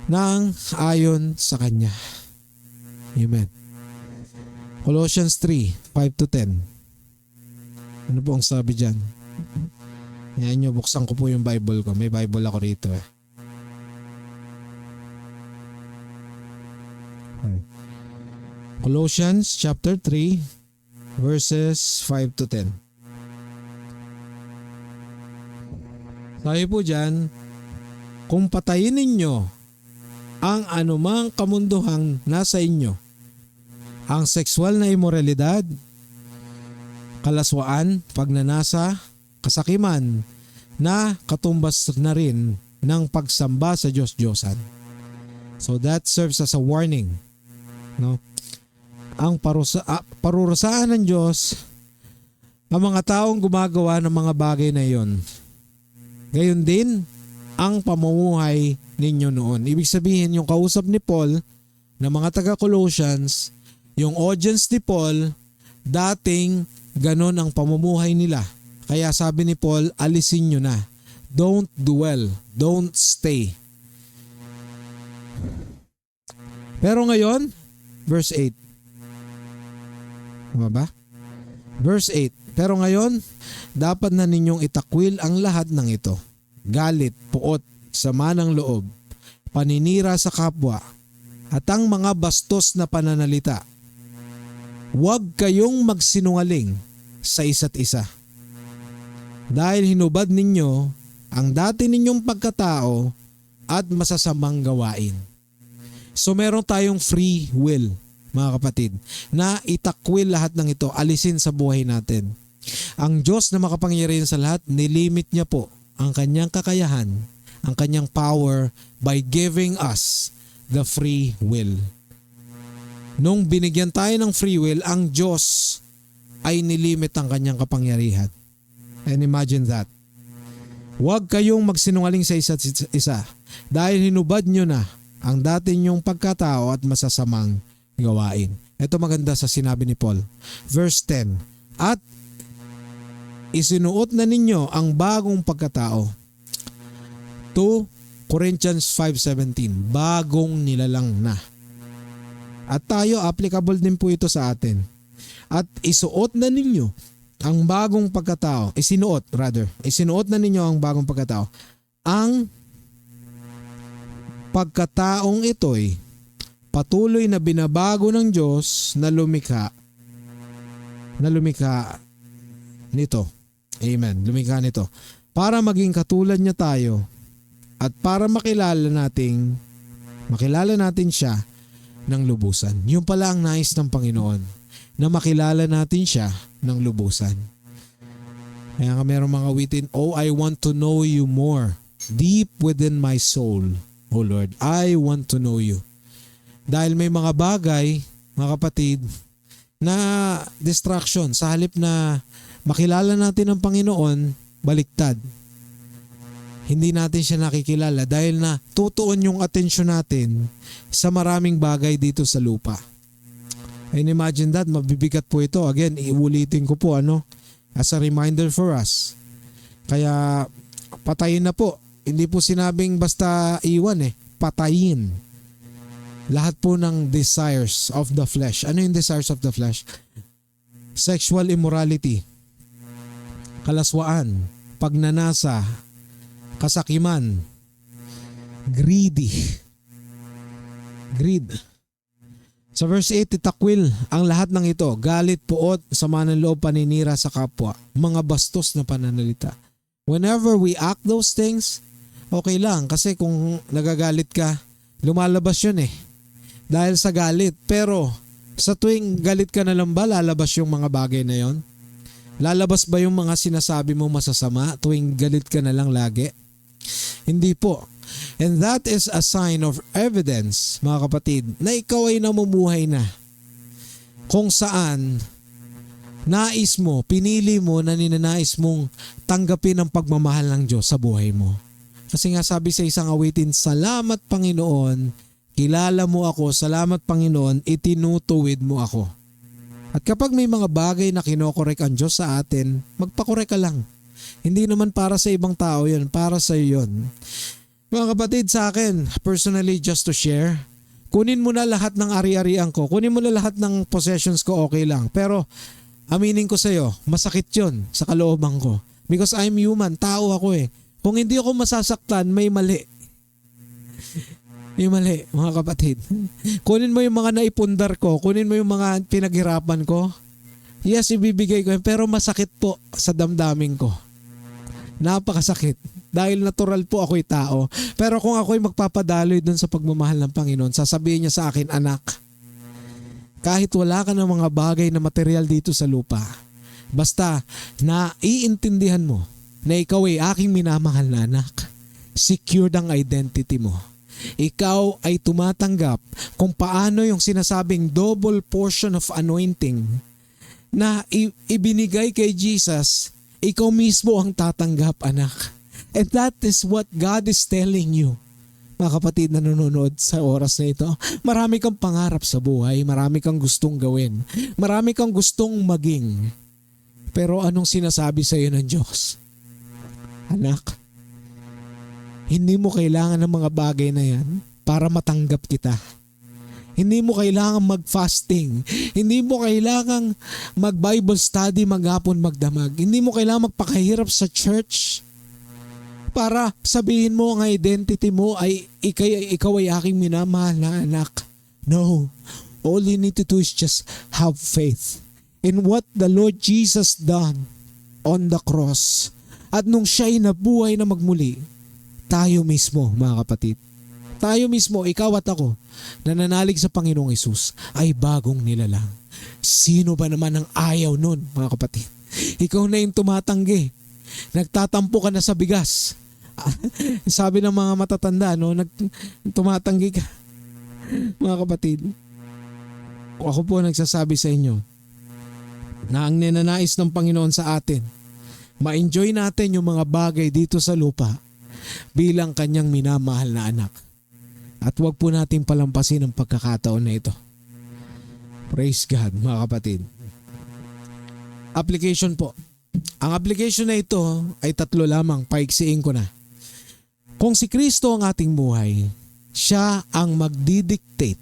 ng ayon sa Kanya. Amen. Colossians 3:5-10. Ano po ang sabi dyan? Yan nyo, buksan ko po yung Bible ko. May Bible ako rito eh. Colossians chapter 3 verses 5-10. Sabi po dyan, kung patayin ninyo ang anumang kamunduhang nasa inyo, ang sexual na imoralidad, kalaswaan, pagnanasa, kasakiman, na katumbas na rin ng pagsamba sa Diyos-Diyosan. So that serves as a warning. No? Ang parurusaan ng Diyos ang mga taong gumagawa ng mga bagay na iyon. Gayon din ang pamumuhay ninyo noon. Ibig sabihin, yung kausap ni Paul na mga taga-Colossians, yung audience ni Paul, dating ganon ang pamumuhay nila. Kaya sabi ni Paul, alisin nyo na. Don't dwell. Don't stay. Pero ngayon, verse 8. Tama ba? Verse 8. Pero ngayon, dapat na ninyong itakwil ang lahat ng ito. Galit, puot, sama ng loob, paninira sa kapwa, at ang mga bastos na pananalita. Huwag kayong magsinungaling sa isa't isa. Dahil hinubad ninyo ang dati ninyong pagkatao at masasamang gawain. So meron tayong free will, mga kapatid, na itakwil lahat ng ito, alisin sa buhay natin. Ang Diyos na makapangyarihan sa lahat, nilimit niya po ang kanyang kakayahan, ang kanyang power by giving us the free will. Nung binigyan tayo ng free will, ang Diyos ay nilimit ang kanyang kapangyarihan. And imagine that. Huwag kayong magsinungaling sa isa't isa dahil hinubad nyo na ang dati nyong pagkatao at masasamang gawain. Ito maganda sa sinabi ni Paul. Verse 10. At isinuot na ninyo ang bagong pagkatao. 2 Corinthians 5:17. Bagong nilalang na. At tayo, applicable din po ito sa atin. At isuot na ninyo ang bagong pagkatao. Isinuot na ninyo ang bagong pagkatao. Ang pagkataong ito'y patuloy na binabago ng Diyos na lumikha nito. Amen. Lumikha nito. Para maging katulad niya tayo at para makilala natin siya ng lubusan. Yung pala ang nais ng Panginoon, na makilala natin siya ng lubusan. Kaya nga merong mga awitin, oh, I want to know you more, deep within my soul. O Lord. I want to know you. Dahil may mga bagay, mga kapatid, na distraction. Sa halip na makilala natin ang Panginoon, baliktad. Hindi natin siya nakikilala dahil na tutuon yung atensyon natin sa maraming bagay dito sa lupa. And imagine that, mabibigat po ito. Again, iulitin ko po as a reminder for us. Kaya patayin na po. Hindi po sinabing basta iwan patayin. Lahat po ng desires of the flesh. Ano yung desires of the flesh? Sexual immorality, kalaswaan, pagnanasa, kasakiman, greed. Sa verse 8, itakwil ang lahat ng ito, galit, puot, sama ng loob, paninira sa kapwa, mga bastos na pananalita. Whenever we act those things, okay lang kasi kung nagagalit ka, lumalabas yun dahil sa galit. Pero sa tuwing galit ka na lang ba, lalabas yung mga bagay na yon? Lalabas ba yung mga sinasabi mo masasama tuwing galit ka na lang lagi? Hindi po. And that is a sign of evidence, mga kapatid, na ikaw ay namumuhay na kung saan nais mo, pinili mo na ninanais mong tanggapin ang pagmamahal ng Diyos sa buhay mo. Kasi nga sabi sa isang awitin, salamat Panginoon, kilala mo ako, salamat Panginoon, itinutuwid mo ako. At kapag may mga bagay na kinokorek ang Diyos sa atin, magpakorek ka lang. Hindi naman para sa ibang tao yun, para sa iyo yun. Mga kapatid, sa akin, personally, just to share, kunin mo na lahat ng ari-arian ko, kunin mo na lahat ng possessions ko, okay lang. Pero aminin ko sa iyo, masakit yun sa kalooban ko. Because I'm human, tao ako Kung hindi ako masasaktan, may mali. May mali, mga kapatid. Kunin mo yung mga naipundar ko, kunin mo yung mga pinaghirapan ko. Yes, ibibigay ko pero masakit po sa damdamin ko. Napakasakit. Dahil natural po ako'y tao. Pero kung ako'y magpapadaloy dun sa pagmamahal ng Panginoon, sasabihin niya sa akin, anak, kahit wala ka ng mga bagay na material dito sa lupa, basta na iintindihan mo na ikaw ay aking minamahal na anak, secured ang identity mo. Ikaw ay tumatanggap kung paano yung sinasabing double portion of anointing na ibinigay kay Jesus, ikaw mismo ang tatanggap, anak. And that is what God is telling you. Mga kapatid na nanonood sa oras na ito, marami kang pangarap sa buhay, marami kang gustong gawin, marami kang gustong maging. Pero anong sinasabi sa iyo ng Diyos? Anak, hindi mo kailangan ng mga bagay na yan para matanggap kita. Hindi mo kailangan mag-fasting. Hindi mo kailangan mag-Bible study, maghapon, magdamag. Hindi mo kailangan magpakahirap sa church para sabihin mo ang identity mo ay ikaw ay aking minamahal na anak. No. All you need to do is just have faith in what the Lord Jesus done on the cross. At nung siya'y nabuhay na magmuli, tayo mismo, mga kapatid, tayo mismo, ikaw at ako, na nanalig sa Panginoong Hesus, ay bagong nilalang. Sino ba naman ang ayaw nun, mga kapatid? Ikaw na yung tumatanggi. Nagtatampo ka na sa bigas. Sabi ng mga matatanda, tumatanggi ka. Mga kapatid, ako po nagsasabi sa inyo na ang ninanais ng Panginoon sa atin, ma-enjoy natin yung mga bagay dito sa lupa bilang kanyang minamahal na anak. At huwag po natin palampasin ang pagkakataon na ito. Praise God, mga kapatid. Application po. Ang application na ito ay 3 lamang, paiksiin ko na. Kung si Kristo ang ating buhay, siya ang magdidictate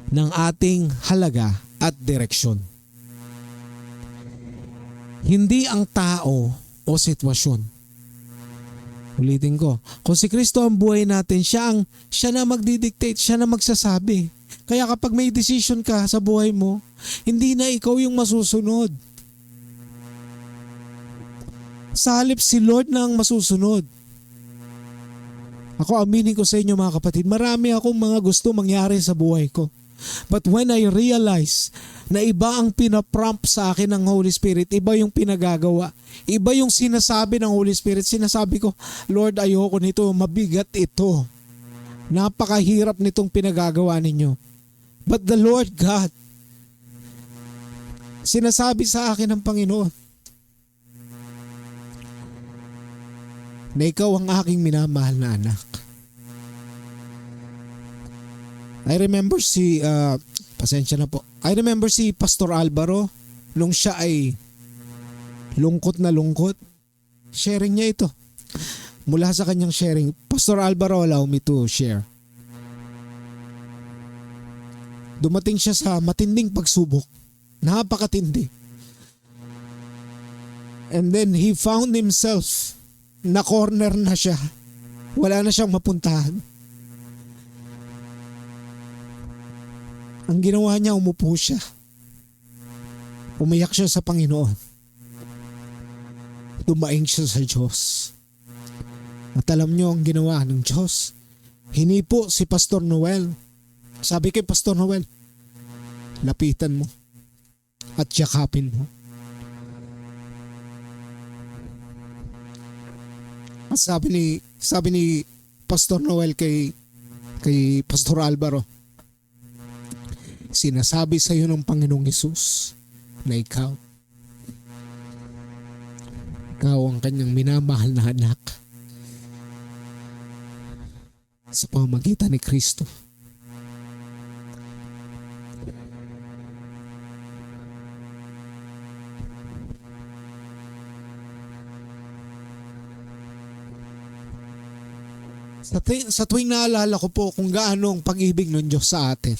ng ating halaga at direksyon. Hindi ang tao o sitwasyon. Ulitin ko, kung si Kristo ang buhay natin, siya na magdidictate, siya na magsasabi. Kaya kapag may decision ka sa buhay mo, hindi na ikaw yung masusunod. Sa halip si Lord na ang masusunod. Ako, aminin ko sa inyo mga kapatid, marami akong mga gusto mangyari sa buhay ko. But when I realize na iba ang pinaprompt sa akin ng Holy Spirit, iba yung pinagagawa, iba yung sinasabi ng Holy Spirit, sinasabi ko, Lord, ayoko nito, mabigat ito. Napakahirap nitong pinagagawa ninyo. But the Lord God, sinasabi sa akin ng Panginoon na ikaw ang aking minamahal na anak. I remember pasensya na po. I remember si Pastor Alvaro nung siya ay lungkot na lungkot. Sharing niya ito. Mula sa kanyang sharing, Pastor Alvaro, allow me to share. Dumating siya sa matinding pagsubok. Napakatindi. And then he found himself na corner na siya. Wala na siyang mapuntahan. Ang ginawa niya, umupo siya. Umiyak siya sa Panginoon. Dumaing siya sa Diyos. At alam niyo ang ginawa ng Diyos. Hinipo si Pastor Noel. Sabi kay Pastor Noel, lapitan mo at yakapin mo. At sabi ni Pastor Noel kay Pastor Alvaro, sinasabi sa iyo ng Panginoong Hesus na ikaw ang kanyang minamahal na anak sa pamamagitan ni Kristo. Sa tuwing naalala ko po kung gaano ang pag-ibig ng Diyos sa atin,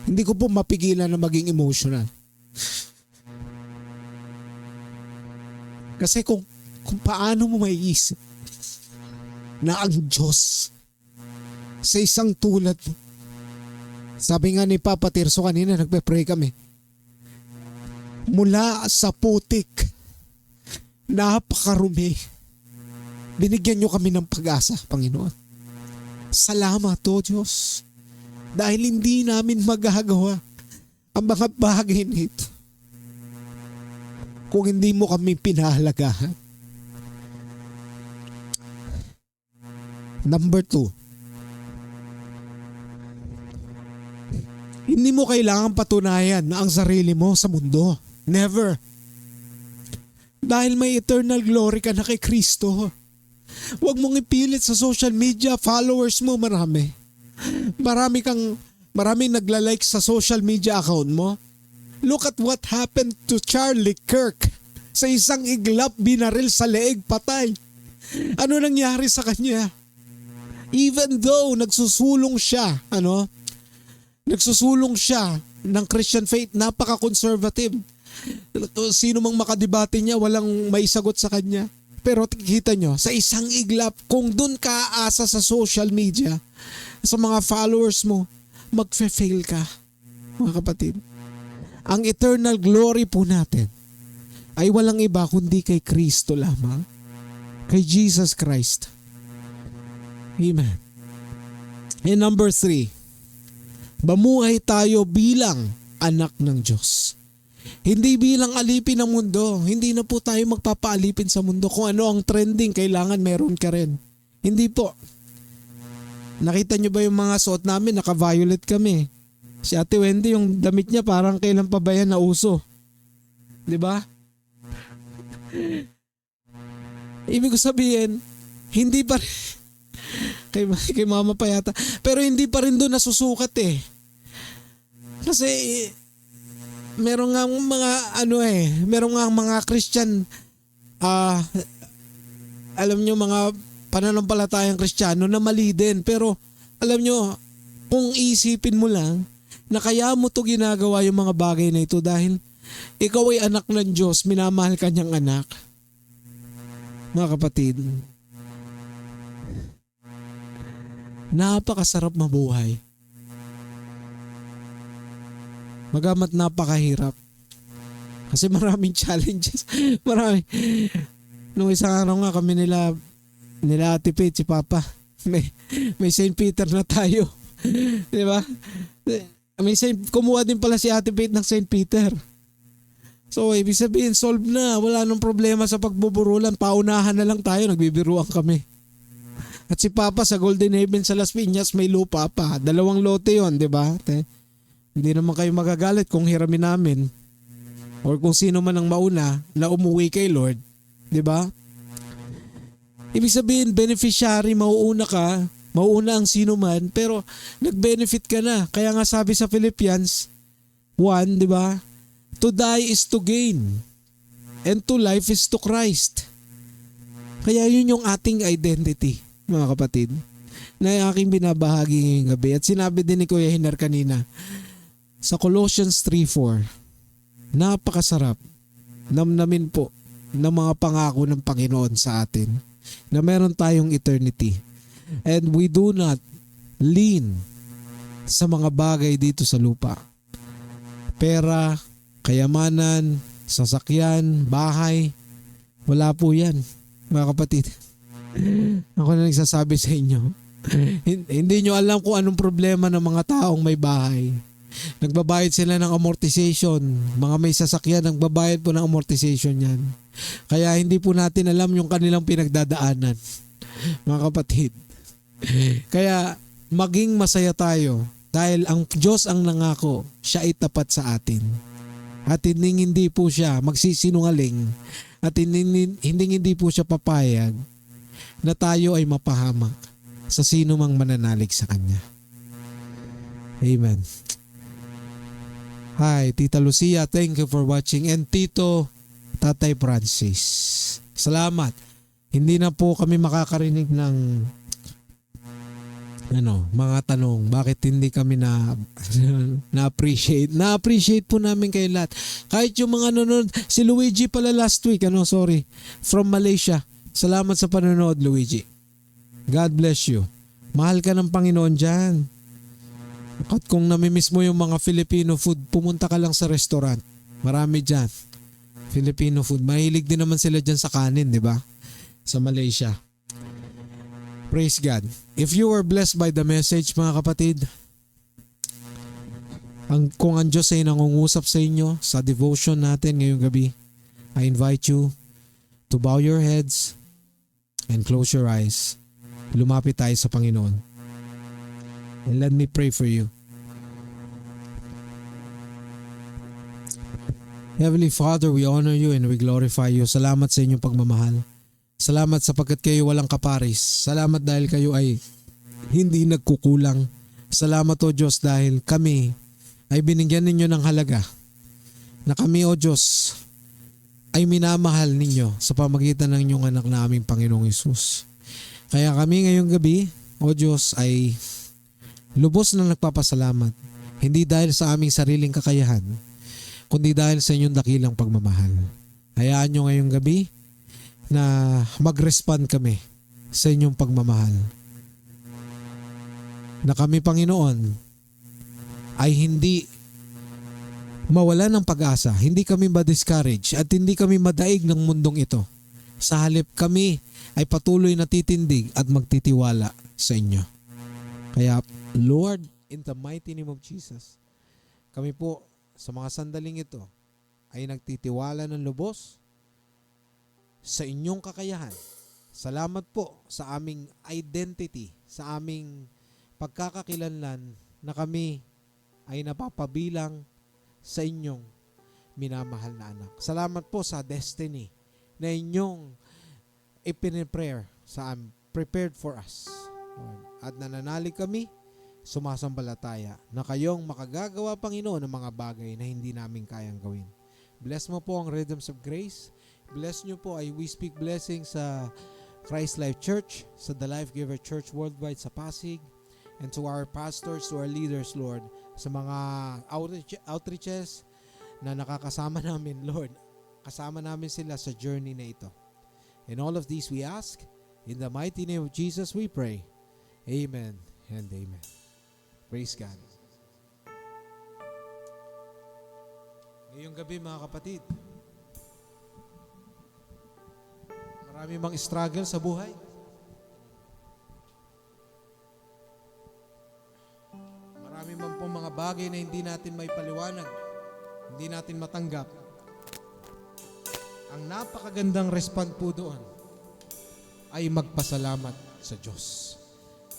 hindi ko po mapigilan na maging emotional. Kasi kung paano mo maiisip na ang Diyos sa isang tulad mo. Sabi nga ni Papa Tirso kanina, nagpe-pray kami. Mula sa putik, napakarumi, binigyan niyo kami ng pag-asa, Panginoon. Salamat o Diyos. Dahil hindi namin magagawa ang mga bagay nito kung hindi mo kami pinahalagahan. Number 2. Hindi mo kailangan patunayan na ang sarili mo sa mundo. Never. Dahil may eternal glory ka na kay Kristo. Huwag mong ipilit sa social media, followers mo marami. Maraming nagla-like sa social media account mo. Look at what happened to Charlie Kirk. Sa isang iglap, binaril sa leeg, patay. Ano nangyari sa kanya? Even though nagsusulong siya ng Christian faith, napaka-conservative. Sino mang makadebate niya, walang may sagot sa kanya. Pero kita nyo, sa isang iglap, kung dun ka aasa sa social media, sa mga followers mo, magfe-fail ka, mga kapatid. Ang eternal glory po natin ay walang iba kundi kay Kristo lamang. Kay Jesus Christ. Amen. And number 3, bamuhay tayo bilang anak ng Diyos. Hindi bilang alipin ng mundo. Hindi na po tayo magpapaalipin sa mundo. Kung ano ang trending, kailangan meron ka rin. Hindi po. Nakita nyo ba yung mga suot namin? Naka-violet kami. Si Ate Wendy, yung damit niya parang kailan pa ba yan na uso? Diba? Ibig ko sabihin, hindi pa rin, kay mama pa yata, pero hindi pa rin doon nasusukat eh. Kasi meron nga mga Christian, alam nyo, mga pananampalatayang Kristiyano na mali din. Pero alam nyo, kung isipin mo lang na kaya mo to ginagawa yung mga bagay na ito dahil ikaw ay anak ng Diyos, minamahal ka niyang anak. Mga kapatid, napakasarap mabuhay. Magamat napakahirap. Kasi maraming challenges. Marami. Nung isang araw nga kami nila Ate Pete, si Papa. May St. Peter na tayo. Di ba? Kumuha din pala si Ate Pete ng St. Peter. So, ibig sabihin, solve na. Wala nang problema sa pagbuburulan. Paunahan na lang tayo. Nagbibiruan kami. At si Papa sa Golden Haven sa Las Piñas may lupa pa. 2 lote yon, di ba? Hindi naman kayo magagalit kung hiramin namin. Or kung sino man ang mauna na umuwi kay Lord. Di ba? Ibig sabihin, beneficiary, mauuna ka, mauuna ang sino man, pero nag-benefit ka na. Kaya nga sabi sa Philippians 1, di ba? To die is to gain. And to life is to Christ. Kaya yun yung ating identity, mga kapatid, na aking binabahagi ngayong gabi. At sinabi din ni Kuya Hinar kanina, sa Colossians 3:4, napakasarap namnamin po ng mga pangako ng Panginoon sa atin na meron tayong eternity. And we do not lean sa mga bagay dito sa lupa. Pera, kayamanan, sasakyan, bahay, wala po yan, mga kapatid. Ako na nagsasabi sa inyo. Hindi nyo alam kung anong problema ng mga taong may bahay. Nagbabayad sila ng amortization. Mga may sasakyan, nagbabayad po ng amortization yan. Kaya hindi po natin alam yung kanilang pinagdadaanan, mga kapatid. Kaya maging masaya tayo dahil ang Diyos ang nangako, siya ay tapat sa atin. At hindi po siya magsisinungaling at hindi po siya papayag na tayo ay mapahamak sa sino mang mananalig sa Kanya. Amen. Hi, Tita Lucia, thank you for watching. And Tito, Tatay Francis, salamat. Hindi na po kami makakarinig ng mga tanong. Bakit hindi kami na-appreciate? Na-appreciate po namin kayo lahat. Kahit yung mga nanonood, si Luigi pala last week, from Malaysia. Salamat sa panonood, Luigi. God bless you. Mahal ka ng Panginoon dyan. At kung namimiss mo yung mga Filipino food, pumunta ka lang sa restaurant. Marami dyan. Filipino food. Mahilig din naman sila dyan sa kanin, di ba? Sa Malaysia. Praise God. If you were blessed by the message, mga kapatid, kung ang Diyos ay nangungusap sa inyo sa devotion natin ngayong gabi, I invite you to bow your heads and close your eyes. Lumapit tayo sa Panginoon. And let me pray for you. Heavenly Father, we honor you and we glorify you. Salamat sa inyong pagmamahal. Salamat sapagkat kayo walang kaparis. Salamat dahil kayo ay hindi nagkukulang. Salamat o Diyos dahil kami ay binigyan ninyo ng halaga. Na kami o Diyos ay minamahal ninyo sa pamagitan ng inyong anak na aming Panginoong Hesus. Kaya kami ngayong gabi o Diyos ay lubos na nagpapasalamat. Hindi dahil sa aming sariling kakayahan, kundi dahil sa inyong dakilang pagmamahal. Hayaan nyo ngayong gabi na mag-respond kami sa inyong pagmamahal. Na kami, Panginoon, ay hindi mawala ng pag-asa, hindi kami ma-discourage at hindi kami madaig ng mundong ito. Sa halip kami ay patuloy na titindig at magtitiwala sa inyo. Kaya, Lord, in the mighty name of Jesus, kami po sa mga sandaling ito ay nagtitiwala ng lubos sa inyong kakayahan. Salamat po sa aming identity, sa aming pagkakakilanlan na kami ay napapabilang sa inyong minamahal na anak. Salamat po sa destiny na inyong ipiniprayer prepared for us. Lord. At nananalig kami, sumasambalataya na kayong makagagawa, Panginoon, ng mga bagay na hindi namin kayang gawin. Bless mo po ang Rhythms of Grace. Bless nyo po ay we speak blessing sa Christ Life Church, sa The Life Giver Church Worldwide sa Pasig, and to our pastors, to our leaders, Lord, sa mga outreaches na nakakasama namin, Lord. Kasama namin sila sa journey na ito. And all of these we ask, in the mighty name of Jesus we pray. Amen and amen. Praise God. Ngayong gabi, mga kapatid, marami bang struggle sa buhay? Marami bang pong mga bagay na hindi natin may paliwanag, hindi natin matanggap. Ang napakagandang respond po doon ay magpasalamat. sa Diyos.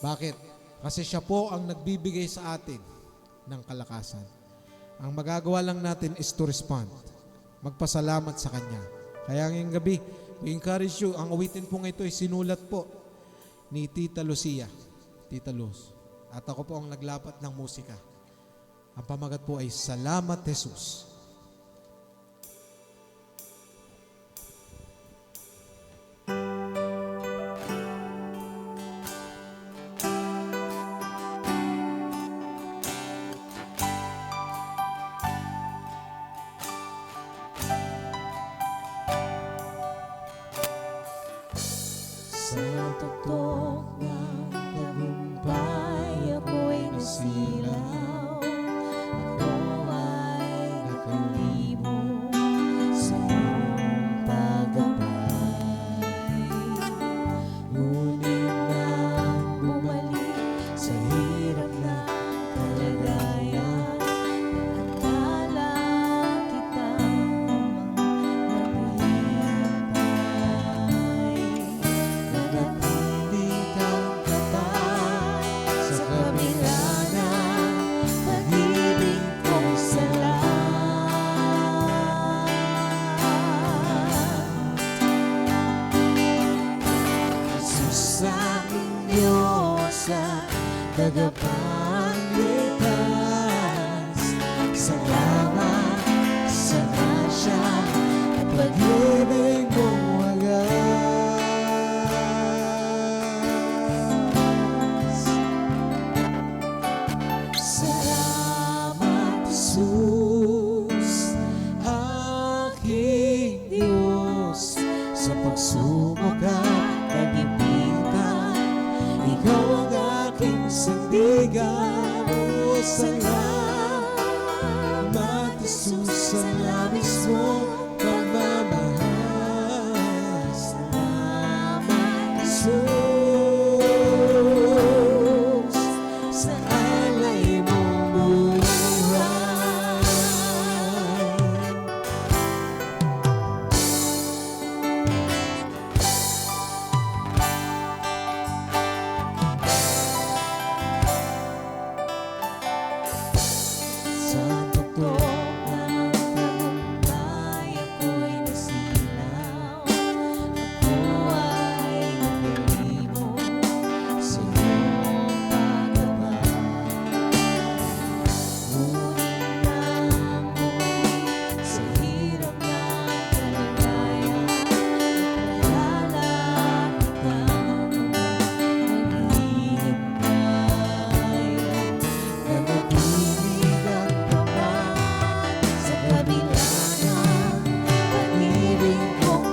Bakit? Kasi siya po ang nagbibigay sa atin ng kalakasan. Ang magagawa lang natin is to respond. Magpasalamat sa Kanya. Kaya ngayong gabi, we encourage you, ang awitin pong ito ay sinulat po ni Tita Lucia. Tita Luz. At ako po ang naglapat ng musika. Ang pamagat po ay Salamat Jesus. Sa tuktok ng tagumpay ako'y nasilaw. Ako ay nakalibong sa iyong paggabay. Ngunit nang bumalik sa hirap ng kalagayan, akala kitang nanatili kang tapat sa kabila ng pag-ibig kong Jesus, aking Diyos at tagapagligtas, salamat sa grasya at pag-ibig mong wagas. Salamat, Jesus, aking Diyos, sa pagsubok at kagipitan. Ikaw ang aking sandigan. O salamat, Jesus, sa labis mong pagmamahal. Salamat, Jesus, sa alay mong buhay. Sa tuktok ng tagumpay ako'y nasilaw. Ako ay nakalibong sa iyong paggabay. Ngunit nang bumalik sa hirap ng kalagayan, akala kitang naghihintay. Nanatili kang tapat sa kabila ng pag-ibig kong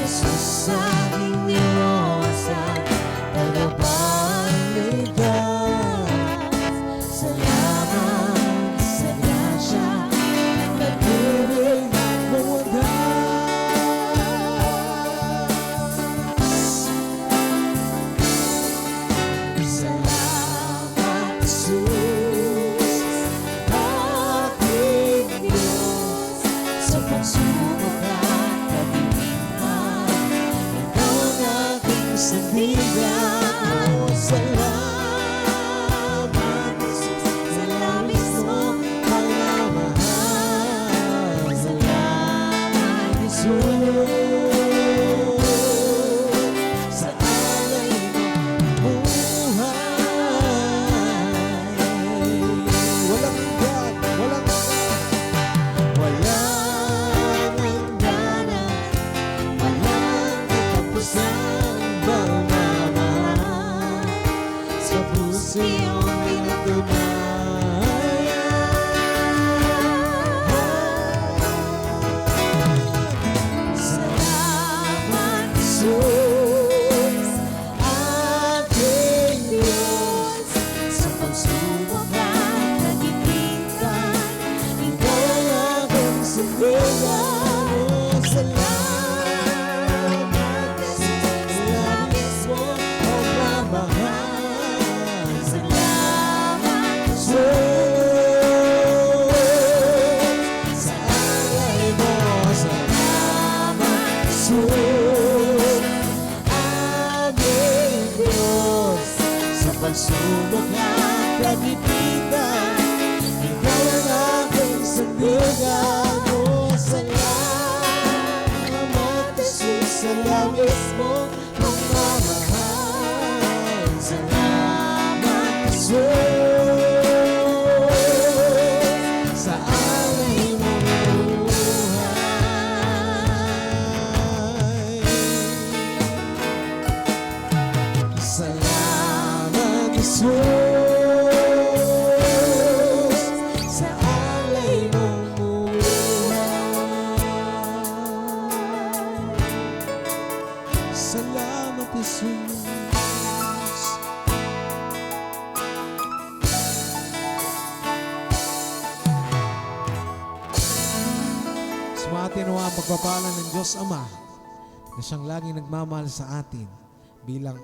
Jesus, aking Diyos at tagapagligtas, salamat sa grasya at pag-ibig mong wagas. Salamat, Jesus, aking Diyos, sa pagsubok at kagipitan. Ikaw ang aking sandigan. O salamat, Jesus, sa labis mong pagmamahal. Salamat, Jesus, sa alay mong buhay. Walang hanggan, walang hangganan, walang katapusan, pagmamahal sa puso iyong pinatunayan. Salamat, Jesus, aking Diyos, sa pagsubok at kagipitan. Ikaw ang aking sandigan. O salamat, Jesus, sa labis mong pagmamahal. Salamat, Jesus, aming Diyos. Sa pagsubok at kagipitan, ikaw ang aking sandigan. O salamat, Jesus, sa labis mong pagmamahal. Salamat, Jesus, sa alay mong buhay. Salamat, Jesus, sa alay mong buhay. Salamat, Jesus. Sumatin ang pagpapala ng Diyos Ama na siyang laging nagmamahal sa atin bilang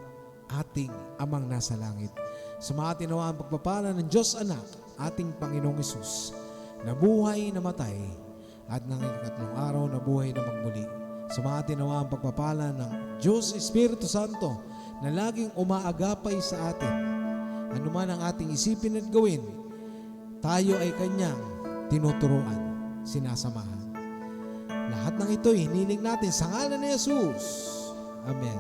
ating Amang nasa langit. Sumatin ang pagpapala ng Diyos Anak, ating Panginoong Hesus, na buhay na matay at ng ikatlong araw na buhay na magmuli. Sumatin ang pagpapala ng Diyos Espiritu Santo na laging umaagapay sa atin. Ano man ang ating isipin at gawin, tayo ay Kanyang tinuturuan, sinasamahan. Lahat ng ito hiniling natin sa ngalan ni Jesus. Amen.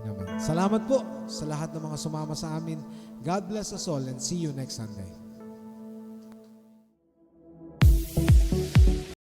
Amen. Salamat po sa lahat ng mga sumama sa amin. God bless us all and see you next Sunday.